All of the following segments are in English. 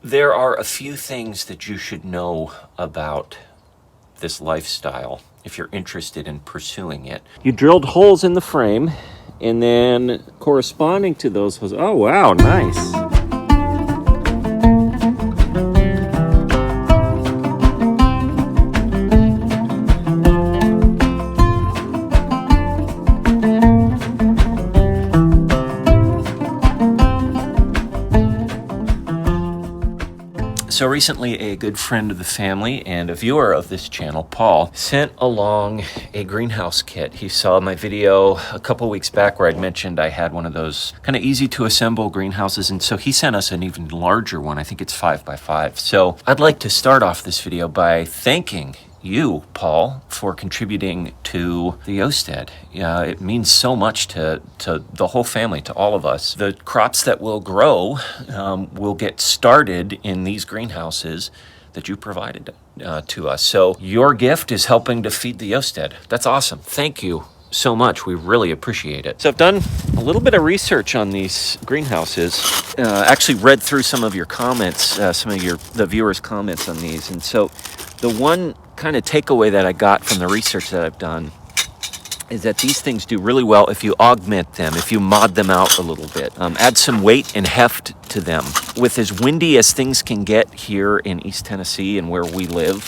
There are a few things that you should know about this lifestyle if you're interested in pursuing it. You drilled holes in the frame, and then corresponding to those holes, oh wow, nice. So recently, a good friend of the family and a viewer of this channel, Paul, sent along a greenhouse kit. He saw my video a couple weeks back where I'd mentioned I had one of those kind of easy to assemble greenhouses, and so he sent us an even larger one. I think it's 5x5. So I'd like to start off this video by thanking you, Paul, for contributing to the Yeostead. It means so much to the whole family, to all of us. The crops that will grow will get started in these greenhouses that you provided to us. So your gift is helping to feed the Yeostead. That's awesome. Thank you so much. We really appreciate it. So I've done a little bit of research on these greenhouses. Actually read through some of your comments, some of the viewers' comments on these. And so the one kind of takeaway that I got from the research that I've done is that these things do really well if you augment them, if you mod them out a little bit. Add some weight and heft to them. With as windy as things can get here in East Tennessee and where we live,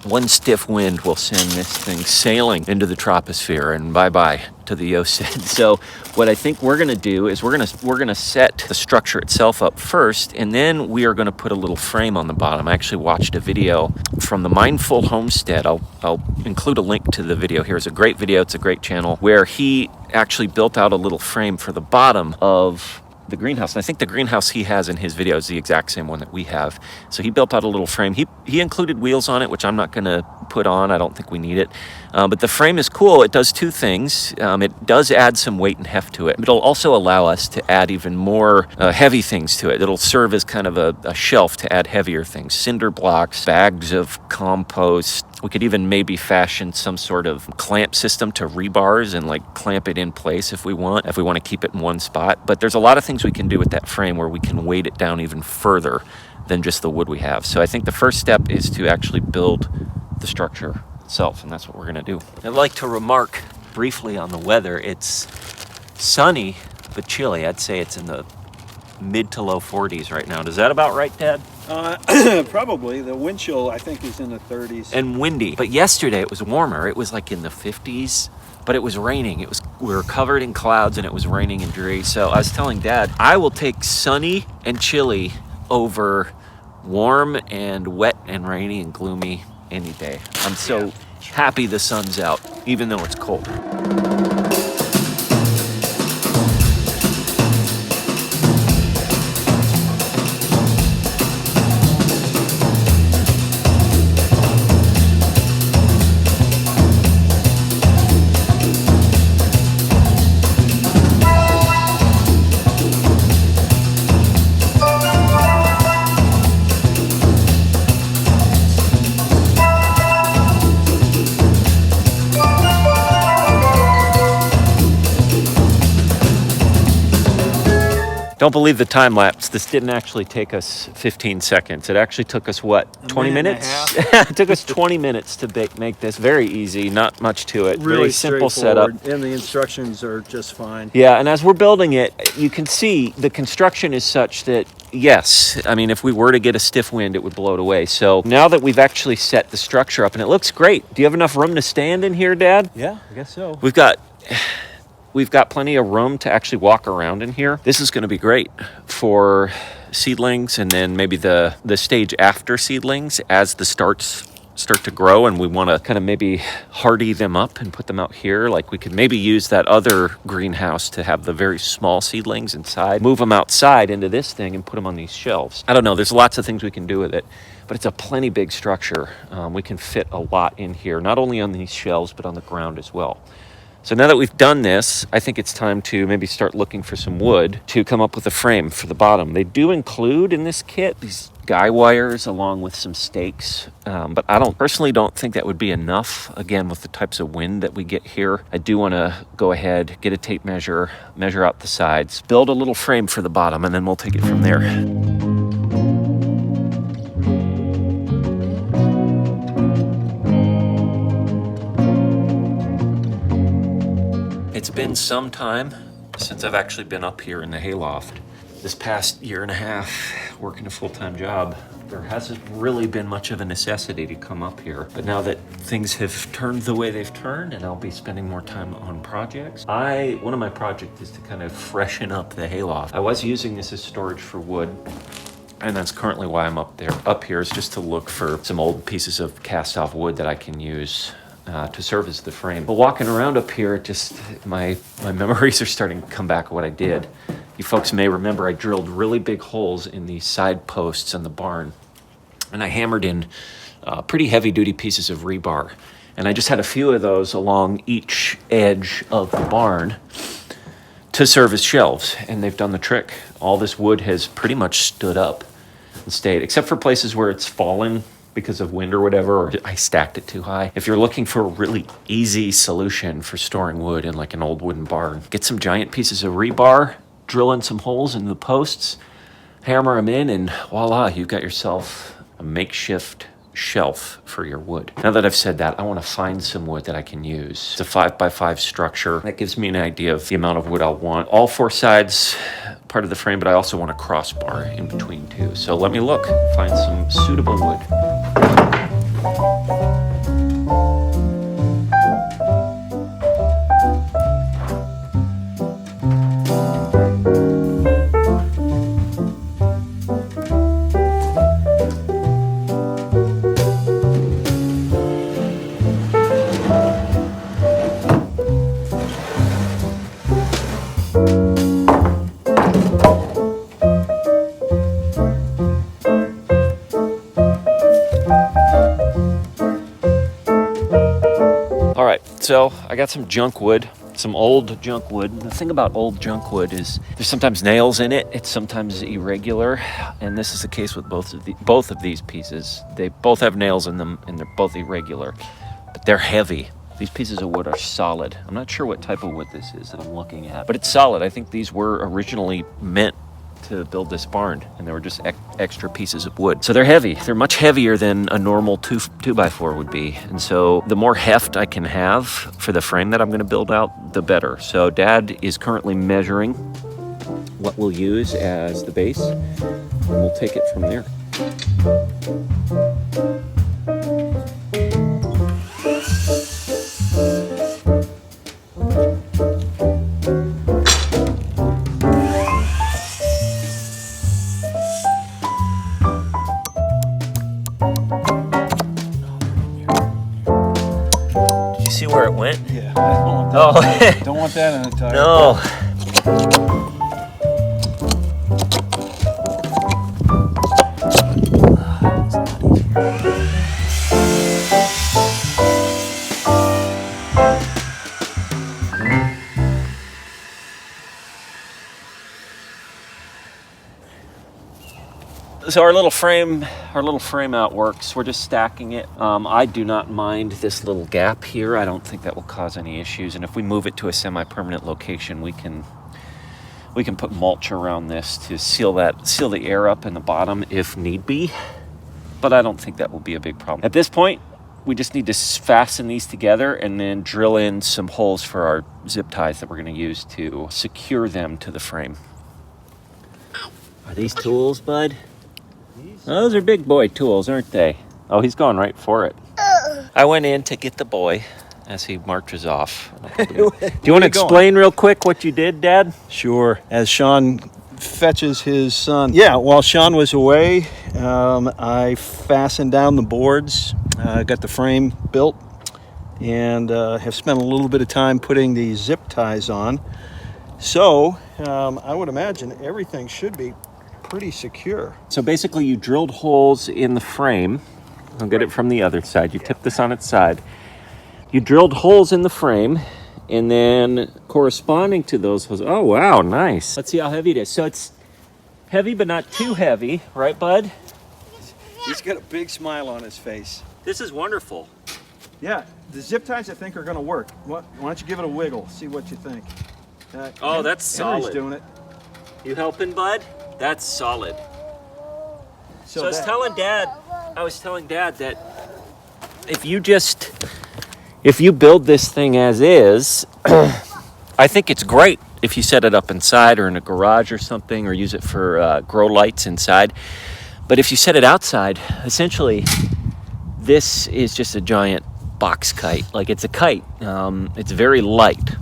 one stiff wind will send this thing sailing into the troposphere and bye-bye to the Yeostead. So what I think we're gonna do is we're gonna set the structure itself up first, and then we are gonna put a little frame on the bottom. I actually watched a video from the Mindful Homestead. I'll include a link to the video here. It's a great video, it's a great channel, where he actually built out a little frame for the bottom of the greenhouse. And I think the greenhouse he has in his video is the exact same one that we have. So he built out a little frame. He included wheels on it, which I'm not going to put on. I don't think we need it. But the frame is cool. It does two things. It does add some weight and heft to it. It'll also allow us to add even more heavy things to it. It'll serve as kind of a shelf to add heavier things. Cinder blocks, bags of compost. We could even maybe fashion some sort of clamp system to rebars and like clamp it in place if we want to keep it in one spot. But there's a lot of things we can do with that frame where we can weight it down even further than just the wood we have. So I think the first step is to actually build the structure itself, and that's what we're gonna do. I'd like to remark briefly on the weather. It's sunny, but chilly. I'd say it's in the mid to low 40s right now. Is that about right, Dad? Probably. The wind chill, I think, is in the 30s. And windy. But yesterday it was warmer. It was like in the 50s, but it was raining. We were covered in clouds and it was raining and dreary. So I was telling Dad, I will take sunny and chilly over warm and wet and rainy and gloomy any day. I'm so happy the sun's out, even though it's cold. Don't believe the time lapse. This didn't actually take us 15 seconds. It actually took us, what, 20 minutes? It took us 20 minutes to make this. Very easy, not much to it. Really very simple setup. And the instructions are just fine. Yeah, and as we're building it, you can see the construction is such that, yes, I mean, if we were to get a stiff wind, it would blow it away. So now that we've actually set the structure up, and it looks great. Do you have enough room to stand in here, Dad? Yeah, I guess so. We've got plenty of room to actually walk around in here. This is going to be great for seedlings, and then maybe the stage after seedlings as the start to grow, and we want to kind of maybe hardy them up and put them out here. Like we could maybe use that other greenhouse to have the very small seedlings inside, move them outside into this thing and put them on these shelves. I don't know. There's lots of things we can do with it, but it's a plenty big structure. We can fit a lot in here, not only on these shelves, but on the ground as well. So now that we've done this, I think it's time to maybe start looking for some wood to come up with a frame for the bottom. They do include in this kit these guy wires along with some stakes, but I personally don't think that would be enough. Again, with the types of wind that we get here, I do want to go ahead, get a tape measure out the sides, build a little frame for the bottom, and then we'll take it from there. It's been some time since I've actually been up here in the hayloft. This past year and a half, working a full-time job, there hasn't really been much of a necessity to come up here. But now that things have turned the way they've turned and I'll be spending more time on projects, one of my projects is to kind of freshen up the hayloft. I was using this as storage for wood, and that's currently why I'm up here is just to look for some old pieces of cast off wood that I can use to serve as the frame. But walking around up here, my memories are starting to come back of what I did. You folks may remember I drilled really big holes in the side posts on the barn, and I hammered in pretty heavy duty pieces of rebar. And I just had a few of those along each edge of the barn to serve as shelves, and they've done the trick. All this wood has pretty much stood up and stayed, except for places where it's fallen because of wind or whatever, or I stacked it too high. If you're looking for a really easy solution for storing wood in like an old wooden barn, get some giant pieces of rebar, drill in some holes in the posts, hammer them in, and voila, you've got yourself a makeshift shelf for your wood. Now that I've said that, I want to find some wood that I can use. It's a 5x5 structure. That gives me an idea of the amount of wood I'll want. All four sides part of the frame, but I also want a crossbar in between too. So let me look, find some suitable wood. So I got some junk wood, some old junk wood. And the thing about old junk wood is there's sometimes nails in it. It's sometimes irregular. And this is the case with both of these pieces. They both have nails in them and they're both irregular, but they're heavy. These pieces of wood are solid. I'm not sure what type of wood this is that I'm looking at, but it's solid. I think these were originally meant to build this barn, and they were just extra pieces of wood. So they're heavy. They're much heavier than a normal 2x4 would be. And so the more heft I can have for the frame that I'm going to build out, the better. So Dad is currently measuring what we'll use as the base, and we'll take it from there. See where it went? Yeah, I don't want that in the tire. No. So our little frame out works. We're just stacking it. I do not mind this little gap here. I don't think that will cause any issues. And if we move it to a semi-permanent location, we can put mulch around this to seal the air up in the bottom if need be. But I don't think that will be a big problem. At this point, we just need to fasten these together and then drill in some holes for our zip ties that we're going to use to secure them to the frame. Are these tools, bud? Those are big boy tools, aren't they? Oh, he's going right for it. I went in to get the boy as he marches off. Do you want to explain real quick what you did, Dad? Sure. As Sean fetches his son. Yeah, while Sean was away, I fastened down the boards, got the frame built, and have spent a little bit of time putting the zip ties on. So I would imagine everything should be pretty secure. So basically you drilled holes in the frame. I'll get it from the other side. You tip this on its side. You drilled holes in the frame, and then corresponding to those holes, oh wow, nice. Let's see how heavy it is. So it's heavy but not too heavy, right bud? He's got a big smile on his face. This is wonderful. Yeah, the zip ties I think are going to work. Why don't you give it a wiggle, see what you think. Oh, that's Henry's solid. Doing it. You helping, bud? That's solid. So I was telling Dad that if you build this thing as is, I I think it's great if you set it up inside or in a garage or something, or use it for grow lights inside. But if you set it outside, essentially, this is just a giant box kite. Like, it's a kite. It's very light.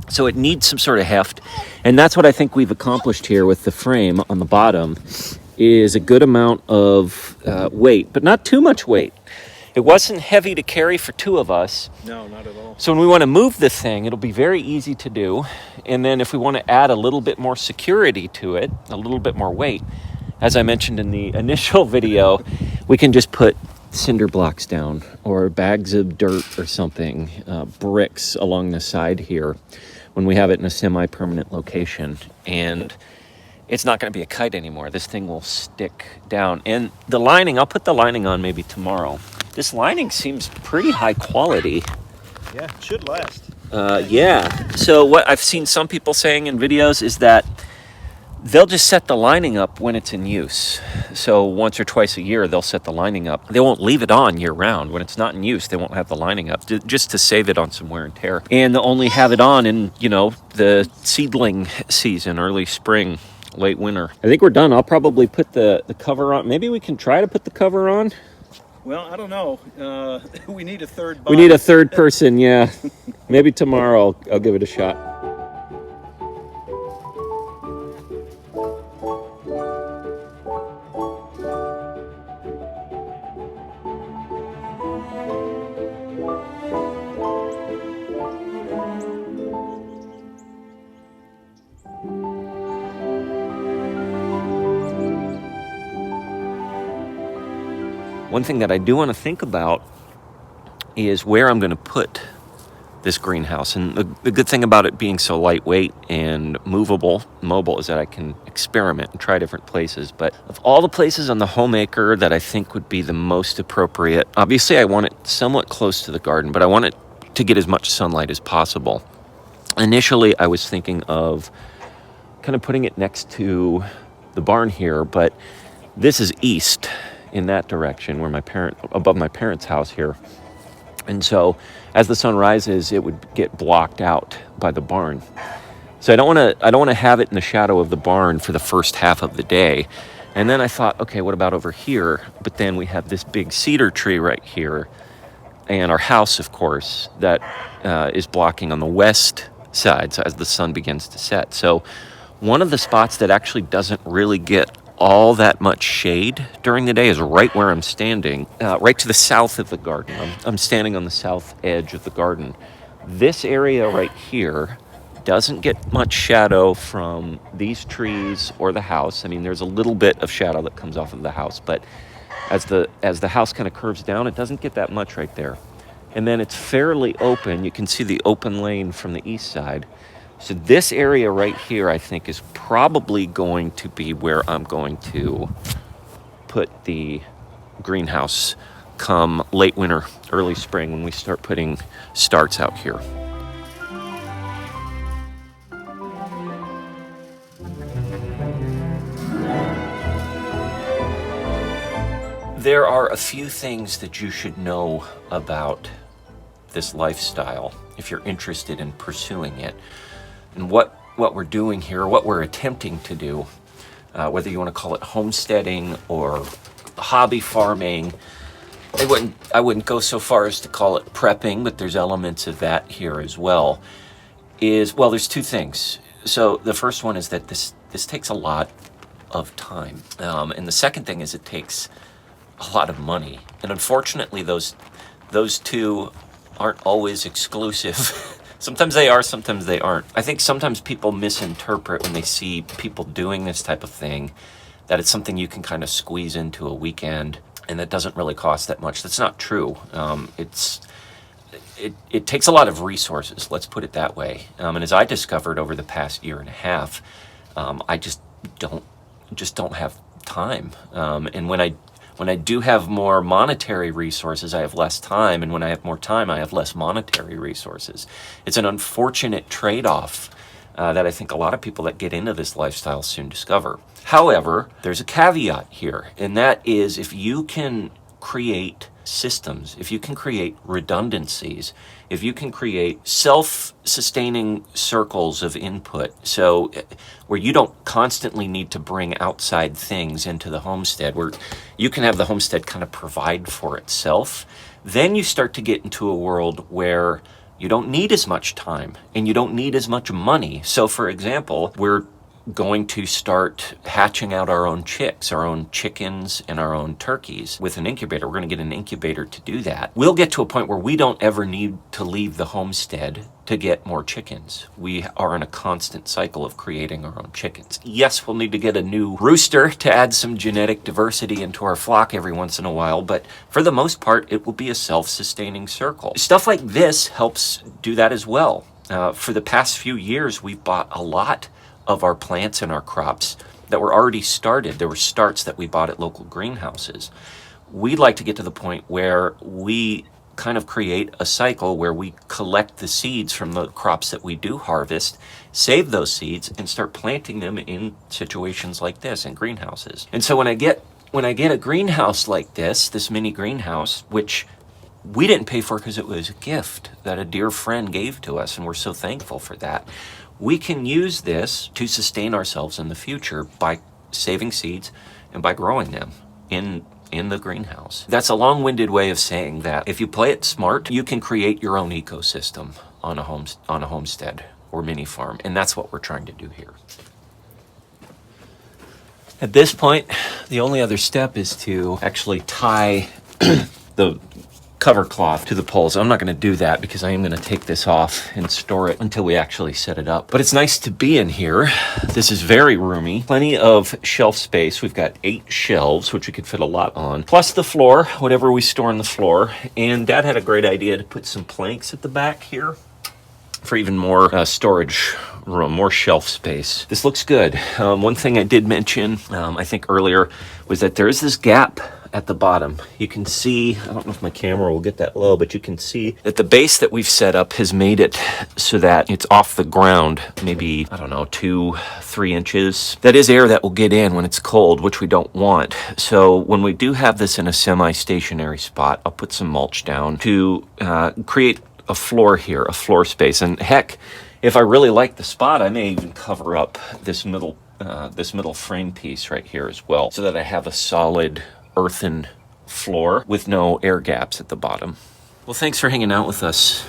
So it needs some sort of heft. And that's what I think we've accomplished here with the frame on the bottom, is a good amount of weight, but not too much weight. It wasn't heavy to carry for two of us. No, not at all. So when we want to move the thing, it'll be very easy to do. And then if we want to add a little bit more security to it, a little bit more weight, as I mentioned in the initial video, we can just put cinder blocks down or bags of dirt or something, bricks along the side here when we have it in a semi-permanent location. And it's not going to be a kite anymore. This thing will stick down. And the lining, I'll put the lining on maybe tomorrow. This lining seems pretty high quality. Yeah, it should last. Yeah. So what I've seen some people saying in videos is that they'll just set the lining up when it's in use. So once or twice a year, they'll set the lining up. They won't leave it on year round. When it's not in use, they won't have the lining up, just to save it on some wear and tear. And they'll only have it on in, the seedling season, early spring, late winter. I think we're done. I'll probably put the cover on. Maybe we can try to put the cover on. Well, I don't know. We need a third body. We need a third person, yeah. Maybe tomorrow I'll give it a shot. One thing that I do want to think about is where I'm going to put this greenhouse. And the good thing about it being so lightweight and mobile, is that I can experiment and try different places. But of all the places on the Homemaker that I think would be the most appropriate, obviously I want it somewhat close to the garden, but I want it to get as much sunlight as possible. Initially, I was thinking of kind of putting it next to the barn here, but this is east in that direction, where above my parents' house here. And so as the sun rises, it would get blocked out by the barn. So I don't want to have it in the shadow of the barn for the first half of the day. And then I thought, okay, what about over here? But then we have this big cedar tree right here, and our house, of course, that is blocking on the west side, so as the sun begins to set. So one of the spots that actually doesn't really get all that much shade during the day is right where I'm standing, right to the south of the garden. I'm standing on the south edge of the garden. This area right here doesn't get much shadow from these trees or the house. I mean, there's a little bit of shadow that comes off of the house, but as the house kind of curves down, it doesn't get that much right there. And then it's fairly open. You can see the open lane from the east side. So this area right here, I think, is probably going to be where I'm going to put the greenhouse come late winter, early spring, when we start putting starts out here. There are a few things that you should know about this lifestyle if you're interested in pursuing it. And what we're doing here, what we're attempting to do, whether you want to call it homesteading or hobby farming, I wouldn't go so far as to call it prepping, but there's elements of that here as well, there's two things. So the first one is that this takes a lot of time. And the second thing is it takes a lot of money. And unfortunately, those two aren't always exclusive. Sometimes they are, sometimes they aren't. I think sometimes people misinterpret when they see people doing this type of thing, that it's something you can kind of squeeze into a weekend and that doesn't really cost that much. That's not true. It takes a lot of resources, let's put it that way. And as I discovered over the past year and a half, I just don't have time. And when I do have more monetary resources, I have less time. And when I have more time, I have less monetary resources. It's an unfortunate trade-off that I think a lot of people that get into this lifestyle soon discover. However, there's a caveat here, and that is if you can create systems, if you can create redundancies, if you can create self-sustaining circles of input, so where you don't constantly need to bring outside things into the homestead, where you can have the homestead kind of provide for itself, then you start to get into a world where you don't need as much time and you don't need as much money. So for example, we're going to start hatching out our own chicks, our own chickens and our own turkeys with an incubator. We're going to get an incubator to do that. We'll get to a point where we don't ever need to leave the homestead to get more chickens. We are in a constant cycle of creating our own chickens. Yes, we'll need to get a new rooster to add some genetic diversity into our flock every once in a while, but for the most part, it will be a self-sustaining circle. Stuff like this helps do that as well. For the past few years, we've bought a lot of our plants and our crops that were already started. There were starts that we bought at local greenhouses. We'd like to get to the point where we kind of create a cycle where we collect the seeds from the crops that we do harvest, save those seeds, and start planting them in situations like this, in greenhouses. And so when I get a greenhouse like this mini greenhouse, which we didn't pay for because it was a gift that a dear friend gave to us, and we're so thankful for that, we can use this to sustain ourselves in the future by saving seeds and by growing them in the greenhouse. That's a long-winded way of saying that if you play it smart, you can create your own ecosystem on a homestead or mini farm, and that's what we're trying to do here. At this point, the only other step is to actually tie the cover cloth to the poles. I'm not going to do that because I am going to take this off and store it until we actually set it up. But it's nice to be in here. This is very roomy. Plenty of shelf space. We've got 8 shelves, which we could fit a lot on, plus the floor, whatever we store on the floor. And Dad had a great idea to put some planks at the back here for even more storage room, more shelf space. This looks good. One thing I did mention, I think earlier, was that there is this gap at the bottom. You can see, I don't know if my camera will get that low, but you can see that the base that we've set up has made it so that it's off the ground, maybe, I don't know, 2-3 inches. That is air that will get in when it's cold, which we don't want. So when we do have this in a semi-stationary spot, I'll put some mulch down to create a floor here, a floor space. And heck, if I really like the spot, I may even cover up this middle frame piece right here as well, so that I have a solid earthen floor with no air gaps at the bottom. Well, thanks for hanging out with us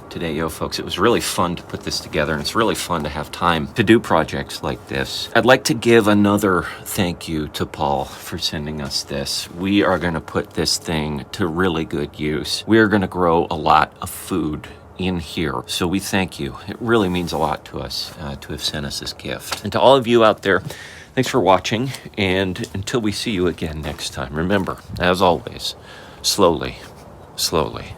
today, yo folks. It was really fun to put this together, and it's really fun to have time to do projects like this. I'd like to give another thank you to Paul for sending us this. We are going to put this thing to really good use. We are going to grow a lot of food in here, so we thank you. It really means a lot to us to have sent us this gift. And to all of you out there, thanks for watching, and until we see you again next time, remember, as always, slowly, slowly,